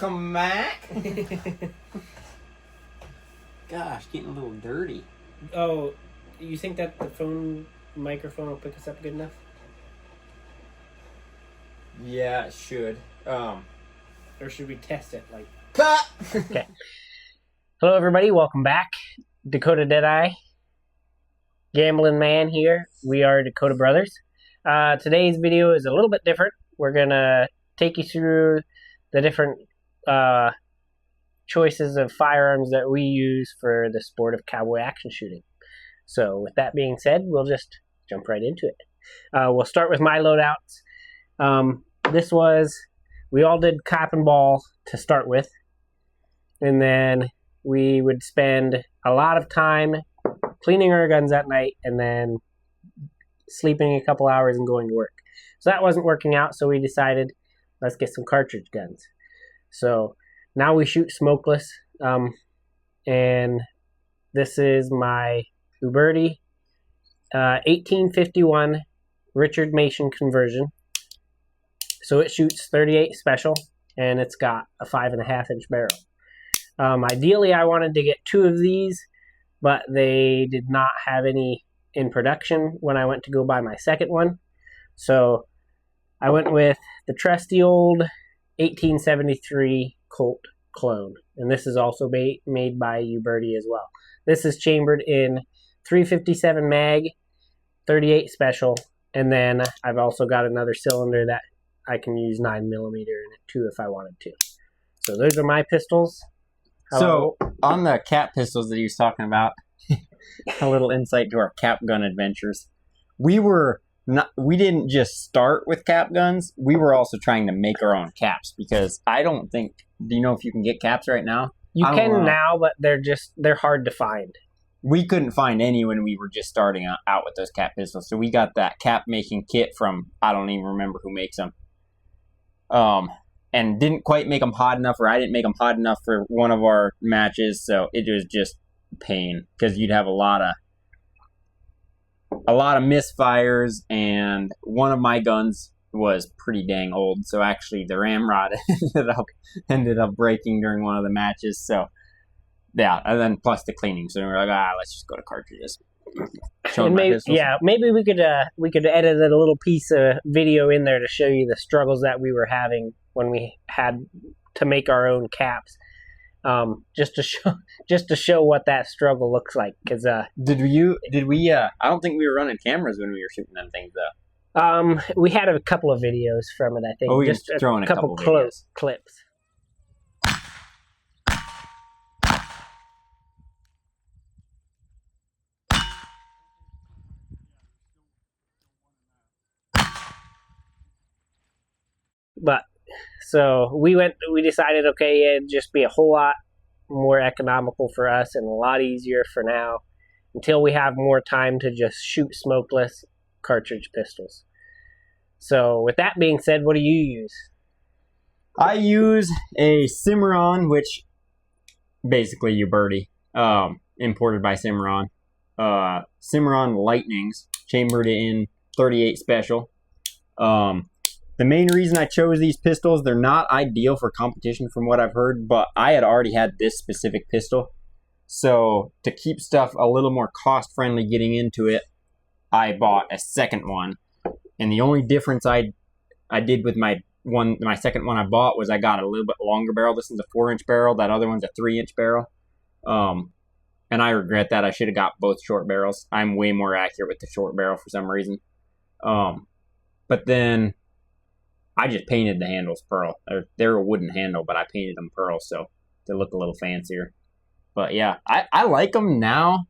Welcome back. Gosh, getting a little dirty. Oh, you think that the microphone will pick us up good enough? Yeah, it should. Or should we test it? Cut! Okay. Hello, everybody. Welcome back. Dakota Deadeye. Gambling Man here. We are Dakota Brothers. Today's video is a little bit different. We're going to take you through the different choices of firearms that we use for the sport of cowboy action shooting. So with that being said, we'll just jump right into it. We'll start with my loadouts. We all did cop and ball to start with. And then we would spend a lot of time cleaning our guns at night and then sleeping a couple hours and going to work. So that wasn't working out, so we decided, let's get some cartridge guns. So now we shoot smokeless, and this is my Uberti 1851 Richard Mason conversion. So it shoots 38 special, and it's got a 5.5-inch barrel. Ideally, I wanted to get 2 of these, but they did not have any in production when I went to go buy my second one. So I went with the trusty old 1873 Colt clone, and this is also made by Uberti as well. This is chambered in 357 mag, 38 special, and then I've also got another cylinder that I can use 9mm in it too if I wanted to. So those are my pistols. So on the cap pistols that he was talking about, a little insight to our cap gun adventures. We didn't just start with cap guns. We were also trying to make our own caps because do you know if you can get caps right now? You can now, but they're hard to find. We couldn't find any when we were just starting out with those cap pistols. So we got that cap making kit from, I don't even remember who makes them. And didn't quite make them hot enough, or I didn't make them hot enough for one of our matches. So it was just pain because you'd have a lot of misfires, and one of my guns was pretty dang old, so actually the ramrod ended up breaking during one of the matches. So yeah, and then plus the cleaning, so we were like, let's just go to cartridges. Maybe we could edit a little piece of video in there to show you the struggles that we were having when we had to make our own caps. Just to show what that struggle looks like. Cause did we? I don't think we were running cameras when we were shooting them things though. We had a couple of videos from it. I think we just throwing a couple close clips. But so we decided, okay, it'd just be a whole lot more economical for us and a lot easier for now until we have more time to just shoot smokeless cartridge pistols. So with that being said, what do you use? I use a Cimarron, which basically Uberti, imported by Cimarron. Cimarron Lightnings, chambered in 38 special. The main reason I chose these pistols, they're not ideal for competition from what I've heard, but I had already had this specific pistol. So to keep stuff a little more cost-friendly getting into it, I bought a second one. And the only difference I did with my second one I bought was I got a little bit longer barrel. This is a 4-inch barrel. That other one's a 3-inch barrel. And I regret that. I should have got both short barrels. I'm way more accurate with the short barrel for some reason. But then I just painted the handles pearl. They're a wooden handle, but I painted them pearl so they look a little fancier. But yeah, I like them now.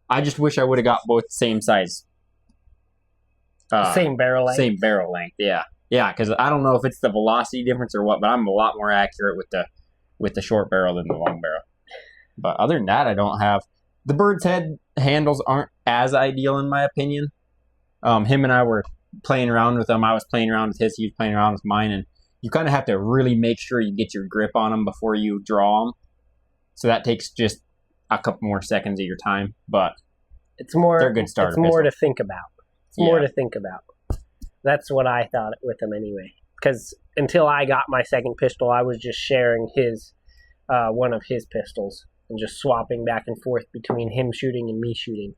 I just wish I would have got both same size. Same barrel length. Same barrel length, yeah. Yeah, because I don't know if it's the velocity difference or what, but I'm a lot more accurate with the short barrel than the long barrel. But other than that, I don't have. The bird's head handles aren't as ideal in my opinion. Him and I were playing around with them. I was playing around with his, he was playing around with mine, and you kind of have to really make sure you get your grip on them before you draw them. So that takes just a couple more seconds of your time, but they're good starter It's more pistols. to think about. More to think about. That's what I thought with them anyway. Because until I got my second pistol, I was just sharing his one of his pistols and just swapping back and forth between him shooting and me shooting.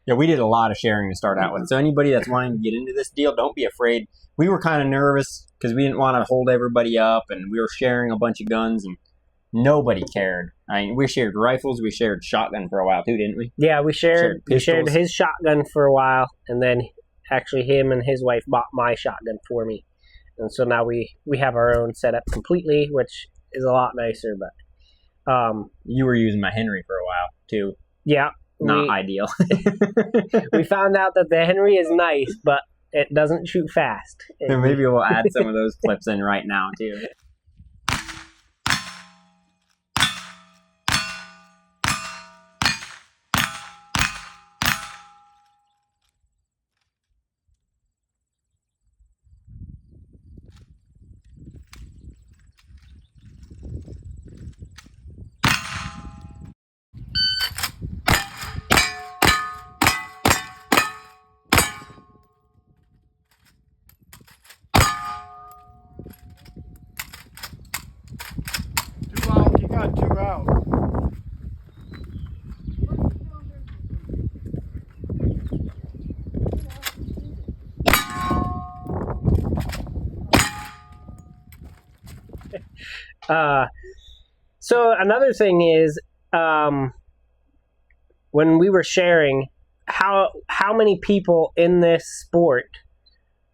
Yeah, we did a lot of sharing to start out with. So anybody that's wanting to get into this deal, don't be afraid. We were kind of nervous because we didn't want to hold everybody up, and we were sharing a bunch of guns, and nobody cared. I mean, we shared rifles, we shared shotgun for a while too, didn't we? Yeah, we shared his shotgun for a while, and then actually him and his wife bought my shotgun for me. And so now we have our own setup completely, which is a lot nicer. But you were using my Henry for a while too. Yeah. Not ideal. We found out that the Henry is nice, but it doesn't shoot fast. So maybe we'll add some of those clips in right now too. You got 2 out. So another thing is, when we were sharing, how many people in this sport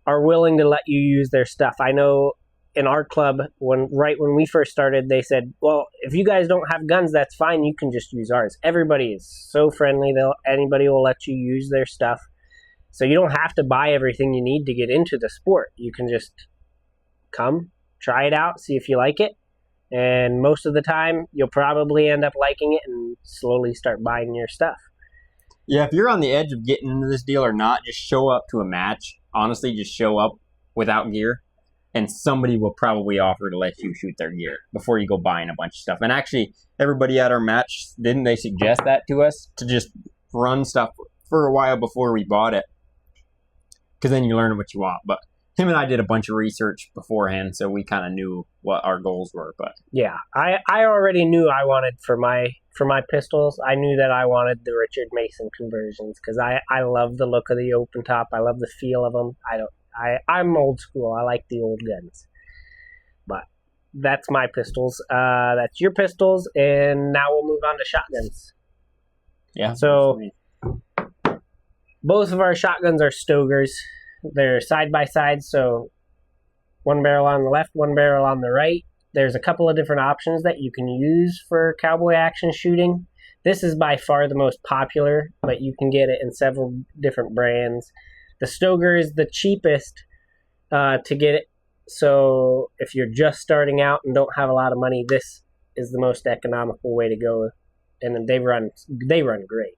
are willing to let you use their stuff? I know in our club, when we first started, they said, well, if you guys don't have guns, that's fine. You can just use ours. Everybody is so friendly. Anybody will let you use their stuff. So you don't have to buy everything you need to get into the sport. You can just come, try it out, see if you like it. And most of the time, you'll probably end up liking it and slowly start buying your stuff. Yeah, if you're on the edge of getting into this deal or not, just show up to a match. Honestly, just show up without gear, and somebody will probably offer to let you shoot their gear before you go buying a bunch of stuff. And actually, everybody at our match, didn't they suggest that to us? To just run stuff for a while before we bought it. Because then you learn what you want. But him and I did a bunch of research beforehand, so we kind of knew what our goals were. But yeah, I already knew I wanted for my pistols. I knew that I wanted the Richard Mason conversions because I love the look of the open top. I love the feel of them. I'm old school. I like the old guns. But that's my pistols. That's your pistols, and now we'll move on to shotguns. yeah. So both of our shotguns are Stogers. They're side by side, so one barrel on the left, one barrel on the right. There's a couple of different options that you can use for cowboy action shooting. This is by far the most popular, but you can get it in several different brands. The Stoger is the cheapest to get it. So if you're just starting out and don't have a lot of money, this is the most economical way to go, and they run great.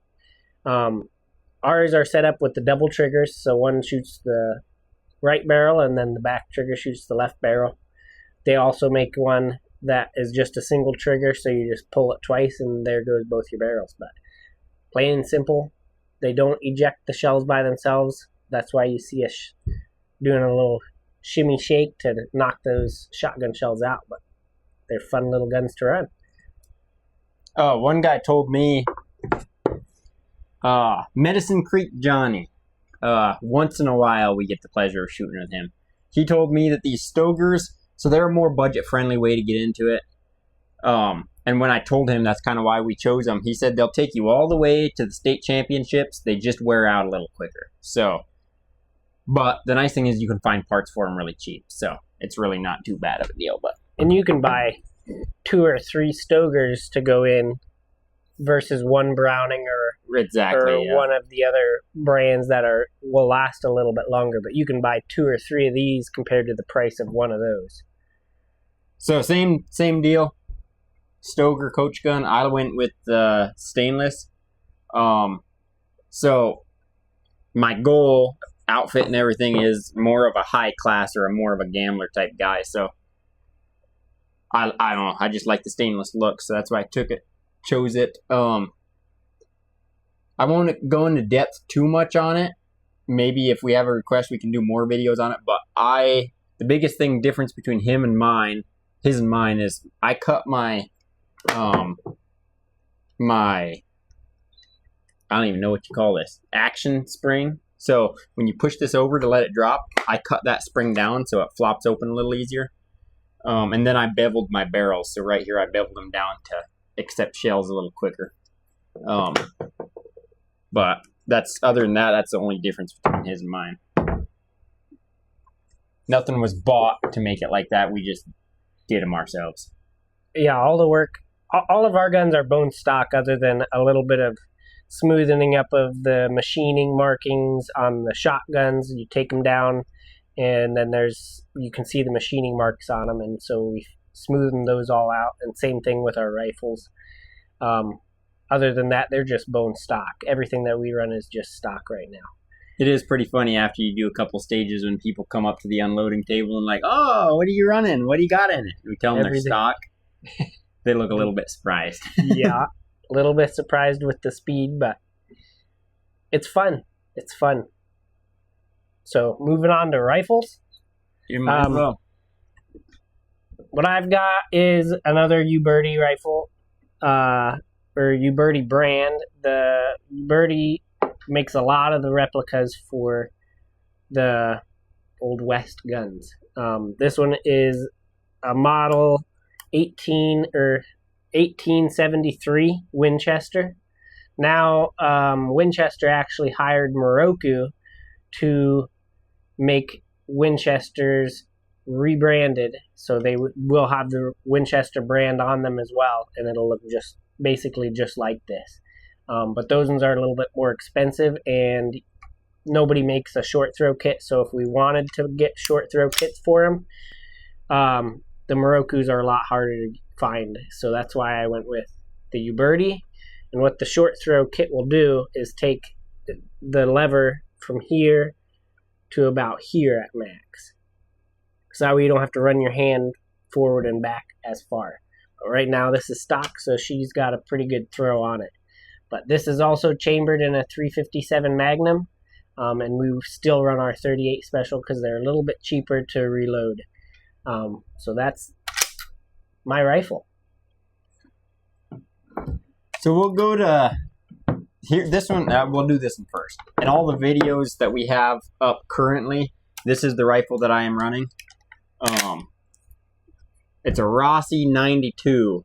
Ours are set up with the double triggers, so one shoots the right barrel and then the back trigger shoots the left barrel. They also make one that is just a single trigger, so you just pull it twice and there goes both your barrels. But plain and simple, they don't eject the shells by themselves. That's why you see us doing a little shimmy shake to knock those shotgun shells out. But they're fun little guns to run. Oh, one guy told me, Medicine Creek Johnny, once in a while we get the pleasure of shooting with him. He told me that these Stogers, so they're a more budget-friendly way to get into it. And when I told him that's kind of why we chose them, he said they'll take you all the way to the state championships. They just wear out a little quicker. So, but the nice thing is you can find parts for them really cheap. So it's really not too bad of a deal. And you can buy 2 or 3 Stogers to go in versus one Browning or one of the other brands that will last a little bit longer. But you can buy 2 or 3 of these compared to the price of one of those. So same deal. Stoger coach gun. I went with the stainless. So my goal, outfit and everything, is more of a high class or more of a gambler type guy. So I don't know. I just like the stainless look, so that's why I chose it. I won't go into depth too much on it. Maybe if we have a request, we can do more videos on it. But I the biggest difference between his and mine is I cut my my, I don't even know what you call this, action spring. So when you push this over to let it drop, I cut that spring down so it flops open a little easier. And then I beveled my barrels. So right here I beveled them down to accept shells a little quicker. But other than that, that's the only difference between his and mine. Nothing was bought to make it like that. We just did them ourselves. Yeah, all the work, all of our guns are bone stock other than a little bit of smoothing up of the machining markings on the shotguns. You take them down and then you can see the machining marks on them, and so we smoothen those all out, and same thing with our rifles. Other than that, they're just bone stock. Everything that we run is just stock right now. It is pretty funny after you do a couple stages when people come up to the unloading table and like, oh, what are you running? What do you got in it? We tell them they're stock. They look a little bit surprised. Yeah, a little bit surprised with the speed, but it's fun. It's fun. So moving on to rifles. You might as well. What I've got is another Uberti rifle, or Uberti brand. The Uberti makes a lot of the replicas for the Old West guns. This one is a model 1873 Winchester. Now, Winchester actually hired Moroku to make Winchesters rebranded, so they will have the Winchester brand on them as well, and it'll look basically just like this. But those ones are a little bit more expensive, and nobody makes a short throw kit, so if we wanted to get short throw kits for them, the Morokus are a lot harder to find, so that's why I went with the Uberti. And what the short throw kit will do is take the lever from here to about here at max. So that way you don't have to run your hand forward and back as far. But right now this is stock, so she's got a pretty good throw on it. But this is also chambered in a 357 Magnum, and we still run our 38 Special because they're a little bit cheaper to reload. So that's my rifle. So we'll go to here. This one, we'll do this one first. In all the videos that we have up currently, this is the rifle that I am running. It's a Rossi 92,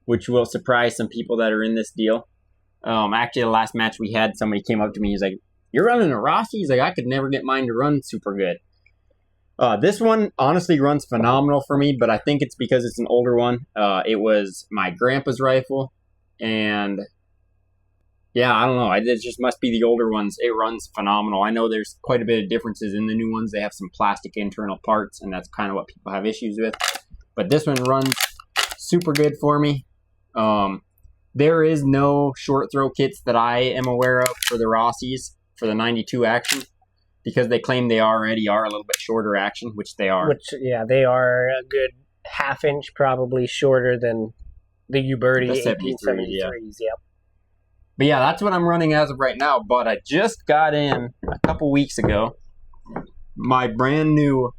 which will surprise some people that are in this deal. Actually, the last match we had, somebody came up to me. He's like, "You're running a Rossi?" He's like, "I could never get mine to run super good." This one honestly runs phenomenal for me, but I think it's because it's an older one. It was my grandpa's rifle, and yeah, I don't know. It just must be the older ones. It runs phenomenal. I know there's quite a bit of differences in the new ones. They have some plastic internal parts, and that's kind of what people have issues with. But this one runs super good for me. There is no short throw kits that I am aware of for the Rossis for the 92 action, because they claim they already are a little bit shorter action, which they are. Yeah, they are a good half inch probably shorter than the Uberti 1873s. Yeah. Yep. But yeah, that's what I'm running as of right now. But I just got in a couple weeks ago my brand new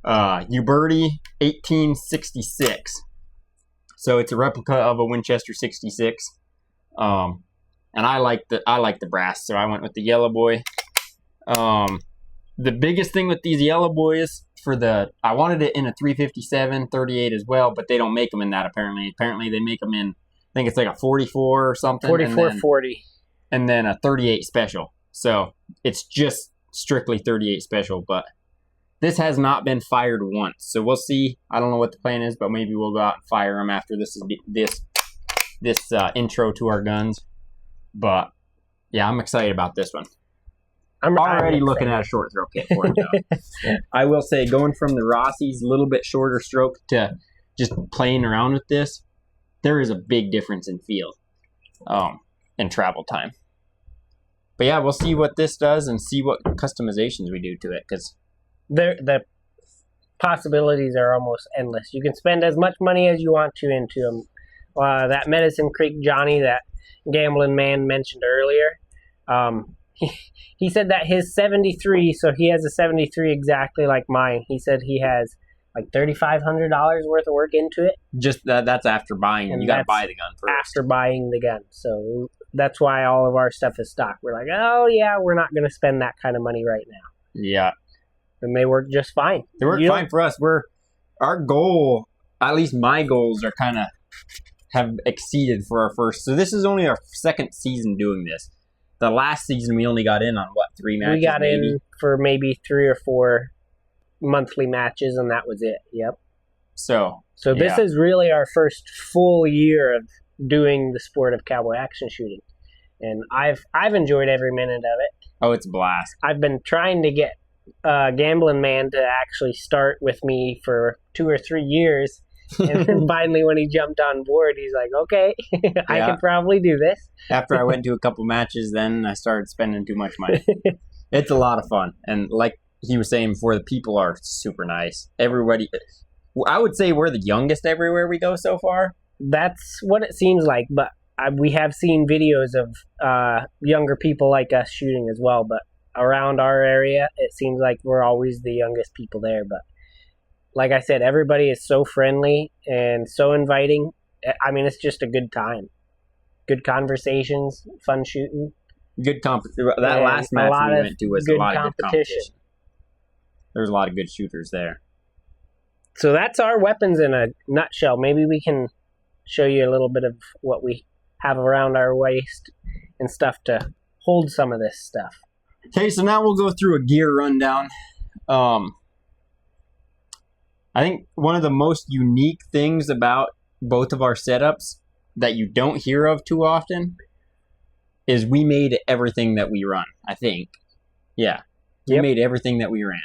Uberti 1866. So it's a replica of a Winchester 66. And I like the brass, so I went with the yellow boy. The biggest thing with these yellow boys I wanted it in a 357 38 as well, but they don't make them in that apparently. Apparently they make them in, I think it's like a 44 or something. 44-40. And then a 38 special. So it's just strictly 38 special, but this has not been fired once. So we'll see. I don't know what the plan is, but maybe we'll go out and fire them after this intro to our guns. But yeah, I'm excited about this one. I'm already looking at a short throw kit for it, though. I will say, going from the Rossi's little bit shorter stroke to just playing around with this, there is a big difference in feel and travel time. But yeah, we'll see what this does and see what customizations we do to it, because the possibilities are almost endless. You can spend as much money as you want to into them. That Medicine Creek Johnny, that gambling man mentioned earlier, he said that his 73, so he has a 73 exactly like mine. He said he has like $3,500 worth of work into it. Just that's after buying. And You got to that's buy the gun first. After buying the gun. So that's why all of our stuff is stock. We're like, oh yeah, we're not going to spend that kind of money right now. Yeah. And they work just fine. They work fine for us. Our goal, at least my goals, are kind of have exceeded for our first. So this is only our second season doing this. The last season we only got in on what, 3 matches? We got in for maybe 3 or 4 monthly matches, and that was it. Yep. So this is really our first full year of doing the sport of cowboy action shooting, and I've enjoyed every minute of it. Oh, it's a blast. I've been trying to get Gambling Man to actually start with me for 2 or 3 years, and then finally when he jumped on board, he's like, okay, I can probably do this. After I went to a couple matches, then I started spending too much money. It's a lot of fun, and like he was saying before, the people are super nice. Everybody, I would say we're the youngest everywhere we go so far. That's what it seems like, but we have seen videos of younger people like us shooting as well, but around our area, it seems like we're always the youngest people there. But like I said, everybody is so friendly and so inviting. I mean, it's just a good time. Good conversations, fun shooting. That last match we went to was a lot of good competition. There's a lot of good shooters there. So that's our weapons in a nutshell. Maybe we can show you a little bit of what we have around our waist and stuff to hold some of this stuff. Okay, so now we'll go through a gear rundown. I think one of the most unique things about both of our setups that you don't hear of too often is we made everything that we run, I think. Yeah. We made everything that we ran.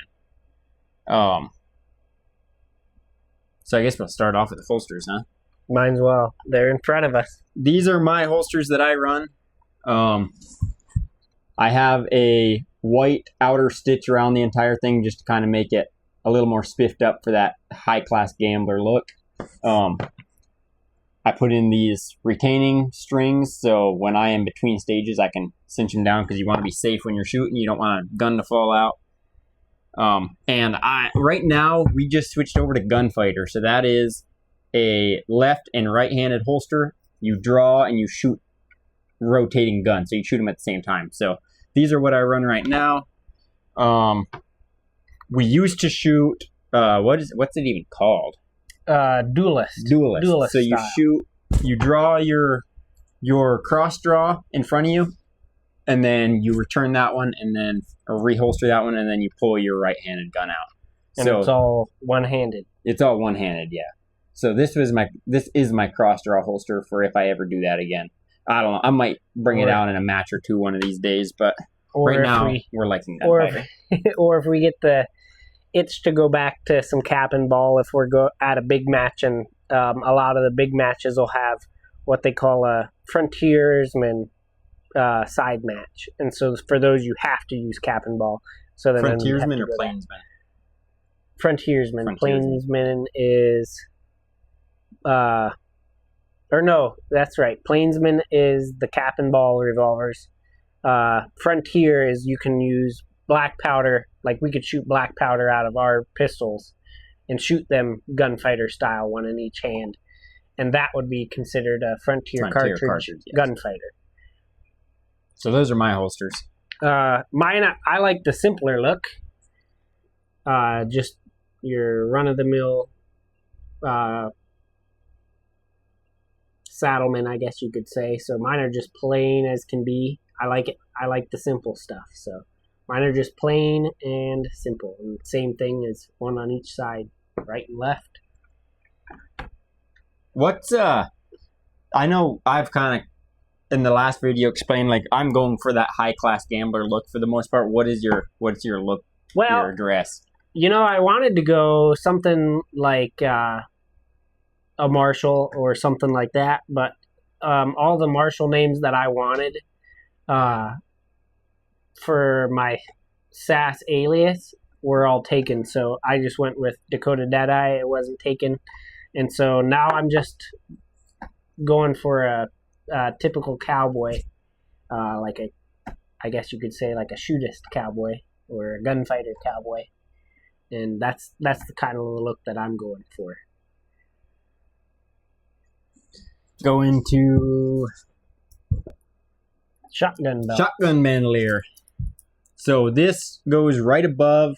So I guess we'll start off with the holsters, huh? Might as well. They're in front of us. These are my holsters that I run. I have a white outer stitch around the entire thing just to kind of make it a little more spiffed up for that high-class gambler look. I put in these retaining strings, so when I am between stages, I can cinch them down because you want to be safe when you're shooting. You don't want a gun to fall out. And right now, we just switched over to Gunfighter, so that is a left and right-handed holster. You draw and you shoot rotating guns, so you shoot them at the same time. So these are what I run right now. We used to shoot what's it even called? Duelist. So style. You draw your cross draw in front of you, and then you return that one, and then reholster that one, and then you pull your right-handed gun out. And so it's all one-handed. It's all one-handed, yeah. So this is my cross draw holster for if I ever do that again. I don't know. I might bring it out in a match or two one of these days, but right now we're liking that. Or if we get the itch to go back to some cap and ball, if we're at a big match, and a lot of the big matches will have what they call a frontiersman side match, and so for those you have to use cap and ball. So then frontiersman or plainsman? Frontiersman. Plainsman is or no, that's right. Plainsman is the cap and ball revolvers. Frontier is you can use black powder, like we could shoot black powder out of our pistols and shoot them gunfighter style, one in each hand. And that would be considered a frontier cartridge yes. Gunfighter. So those are my holsters. Mine, I like the simpler look. Just your run-of-the-mill Saddleman, I guess you could say. So mine are just plain as can be. I like it. I like the simple stuff. So mine are just plain and simple. And same thing as one on each side, right and left. I know I've kind of in the last video explained, like, I'm going for that high class gambler look for the most part. What's your look? Well, your dress? You know, I wanted to go something like a Marshall or something like that, but all the Marshall names that I wanted for my SAS alias were all taken, so I just went with Dakota Deadeye. It wasn't taken, and so now I'm just going for a typical cowboy, like a I guess you could say like a shootist cowboy or a gunfighter cowboy, and that's the kind of look that I'm going for. Go into Shotgun belt. shotgun bandolier. So this goes right above.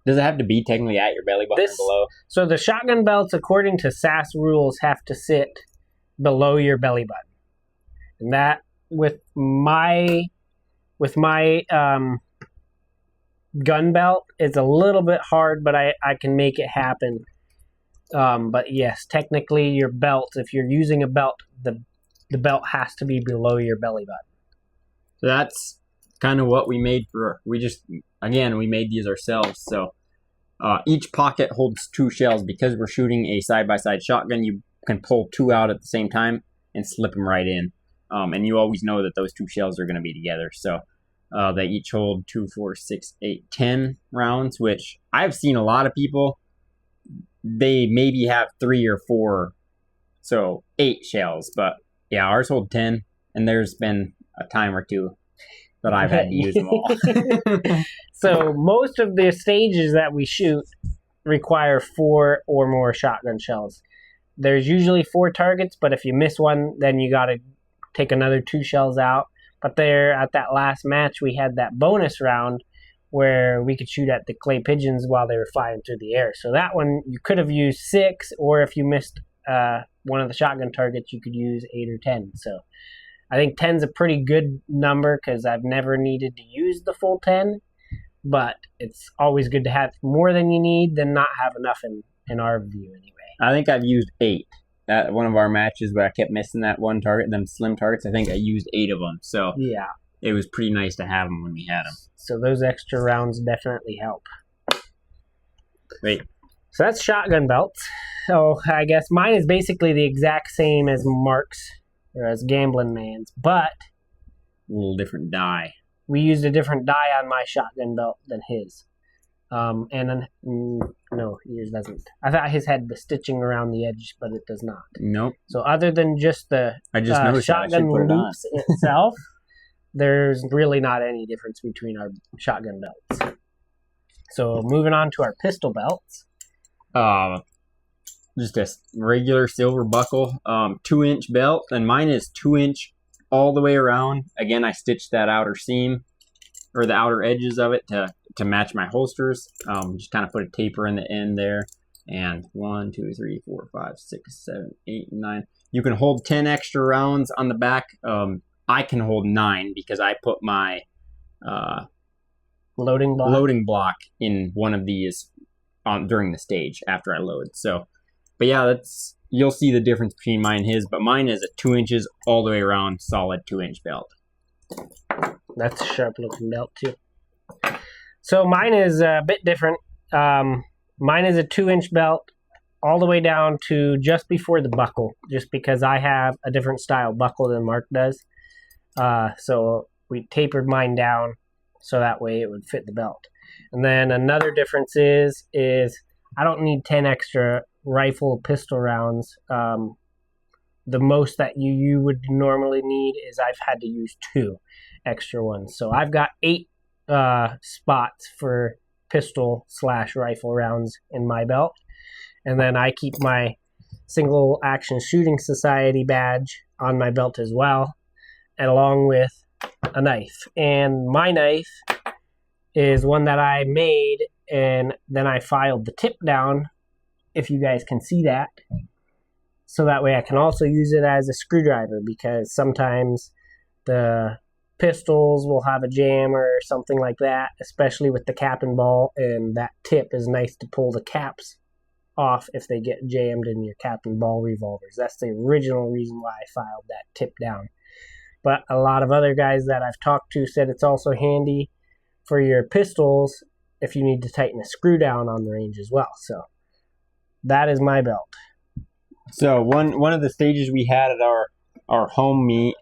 Does it have to be technically at your belly button or below? So the shotgun belts, according to SAS rules, have to sit below your belly button. And that with my gun belt, it's a little bit hard, but I can make it happen. But yes, technically your belt, if you're using a belt, the belt has to be below your belly button. So that's kind of what we made we made these ourselves. So each pocket holds 2 shells. Because we're shooting a side-by-side shotgun, you can pull 2 out at the same time and slip them right in. And you always know that those 2 shells are going to be together. So they each hold 2, 4, 6, 8, 10 rounds, which I've seen a lot of people, they maybe have 3 or 4, so 8 shells. But yeah, ours hold 10, and there's been a time or two that I've had to use them all. So most of the stages that we shoot require 4 or more shotgun shells. There's usually 4 targets, but if you miss one, then you got to take another 2 shells out. But there, at that last match, we had that bonus round where we could shoot at the clay pigeons while they were flying through the air. So that one, you could have used 6, or if you missed one of the shotgun targets, you could use 8 or 10. So I think 10's a pretty good number because I've never needed to use the full 10. But it's always good to have more than you need than not have enough in our view anyway. I think I've used 8 at one of our matches where I kept missing that one target, them slim targets. I think I used 8 of them. So yeah, it was pretty nice to have them when we had them. So those extra rounds definitely help. Wait. So that's shotgun belts. So I guess mine is basically the exact same as Mark's or as Gambling Man's, but a little different die. We used a different die on my shotgun belt than his. No, yours doesn't. I thought his had the stitching around the edge, but it does not. Nope. So other than just the shotgun loops itself, there's really not any difference between our shotgun belts. So moving on to our pistol belts. Just a regular silver buckle, 2-inch belt, and mine is 2-inch all the way around. Again, I stitched that outer seam or the outer edges of it to match my holsters. Just kind of put a taper in the end there. And 1, 2, 3, 4, 5, 6, 7, 8, 9. You can hold 10 extra rounds on the back. I can hold 9 because I put my loading block in one of these during the stage after I load. So, but yeah, you'll see the difference between mine and his. But mine is a 2 inches all the way around, solid 2-inch belt. That's a sharp looking belt too. So mine is a bit different. Mine is a 2-inch belt all the way down to just before the buckle, just because I have a different style buckle than Mark does. So we tapered mine down so that way it would fit the belt. And then another difference is I don't need 10 extra rifle pistol rounds. The most that you would normally need is I've had to use 2 extra ones. So I've got 8 spots for pistol/rifle rounds in my belt. And then I keep my Single Action Shooting Society badge on my belt as well, and along with a knife. And my knife is one that I made, and then I filed the tip down, if you guys can see that. So that way I can also use it as a screwdriver, because sometimes the pistols will have a jam or something like that, especially with the cap and ball, and that tip is nice to pull the caps off if they get jammed in your cap and ball revolvers. That's the original reason why I filed that tip down. But a lot of other guys that I've talked to said it's also handy for your pistols if you need to tighten a screw down on the range as well. So that is my belt. So one of the stages we had at our home meet,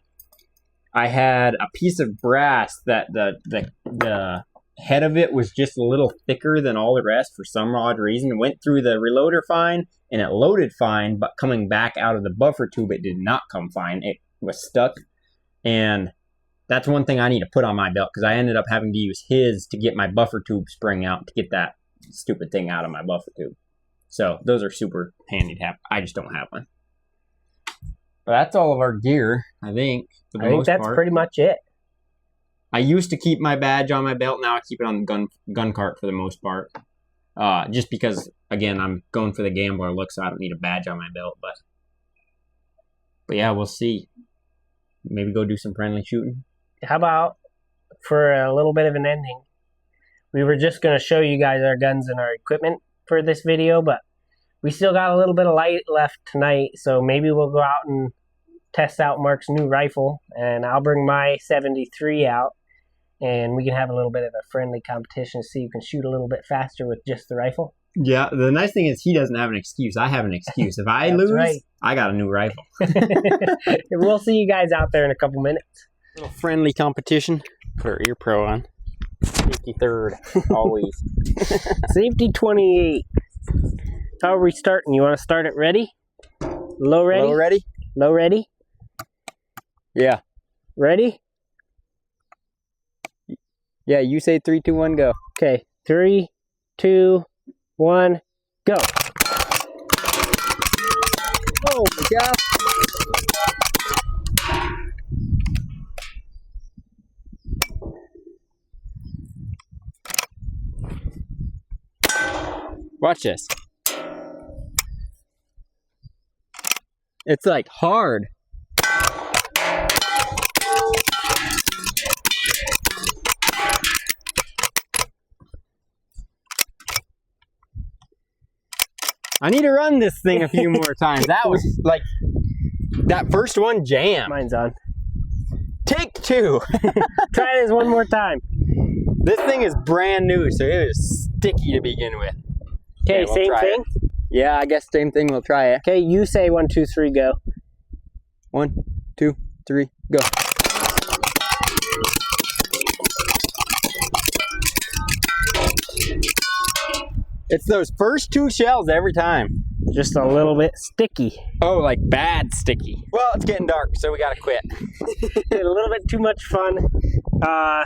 I had a piece of brass that the head of it was just a little thicker than all the rest for some odd reason. It went through the reloader fine and it loaded fine, but coming back out of the buffer tube, it did not come fine. It was stuck. And That's one thing I need to put on my belt because I ended up having to use his to get my buffer tube spring out to get that stupid thing out of my buffer tube. So those are super handy to have. I just don't have one. But that's all of our gear, I think. For the I think most that's part. pretty much it. I used to keep my badge on my belt. Now I keep it on the gun cart for the most part. Just because, again, I'm going for the gambler look, so I don't need a badge on my belt. But yeah, we'll see. Maybe go do some friendly shooting. How about for a little bit of an ending? We were just going to show you guys our guns and our equipment for this video, but we still got a little bit of light left tonight, so maybe we'll go out and test out Mark's new rifle, and I'll bring my 73 out, and we can have a little bit of a friendly competition to see who can shoot a little bit faster with just the rifle. Yeah, the nice thing is he doesn't have an excuse. I have an excuse. If I lose, right. I got a new rifle. We'll see you guys out there in a couple minutes. Little friendly competition. Put our ear pro on. Safety third, always. Safety 28. How are we starting? You want to start it ready? Low ready? Low ready? Low ready? Yeah. Ready? Yeah, you say 3, 2, 1, go. Okay, 3, 2, 1, go. Oh my gosh. Watch this. It's like hard. I need to run this thing a few more times. That was like, that first one jammed. Mine's on. Take 2. Try this one more time. This thing is brand new, so it is sticky to begin with. Okay, we'll same thing? Yeah, I guess same thing. We'll try it. Okay, you say 1, 2, 3, go. 1, 2, 3, go. It's those first 2 shells every time. Just a little bit sticky. Oh, like bad sticky. Well, it's getting dark, so we gotta quit. A little bit too much fun. A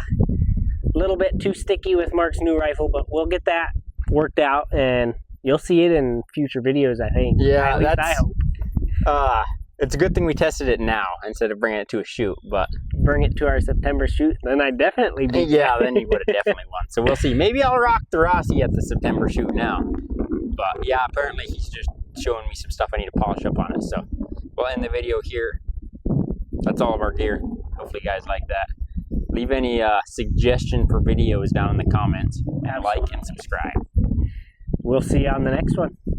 little bit too sticky with Mark's new rifle, but we'll get that worked out, and you'll see it in future videos, I think. Yeah, at least I hope. It's a good thing we tested it now instead of bringing it to a shoot, but bring it to our September shoot, then I'd definitely be. Yeah, then you would have definitely won. So we'll see. Maybe I'll rock the Rossi at the September shoot now. But yeah, apparently he's just showing me some stuff I need to polish up on it. So we'll end the video here. That's all of our gear. Hopefully you guys like that. Leave any suggestion for videos down in the comments. And like and subscribe. We'll see you on the next one.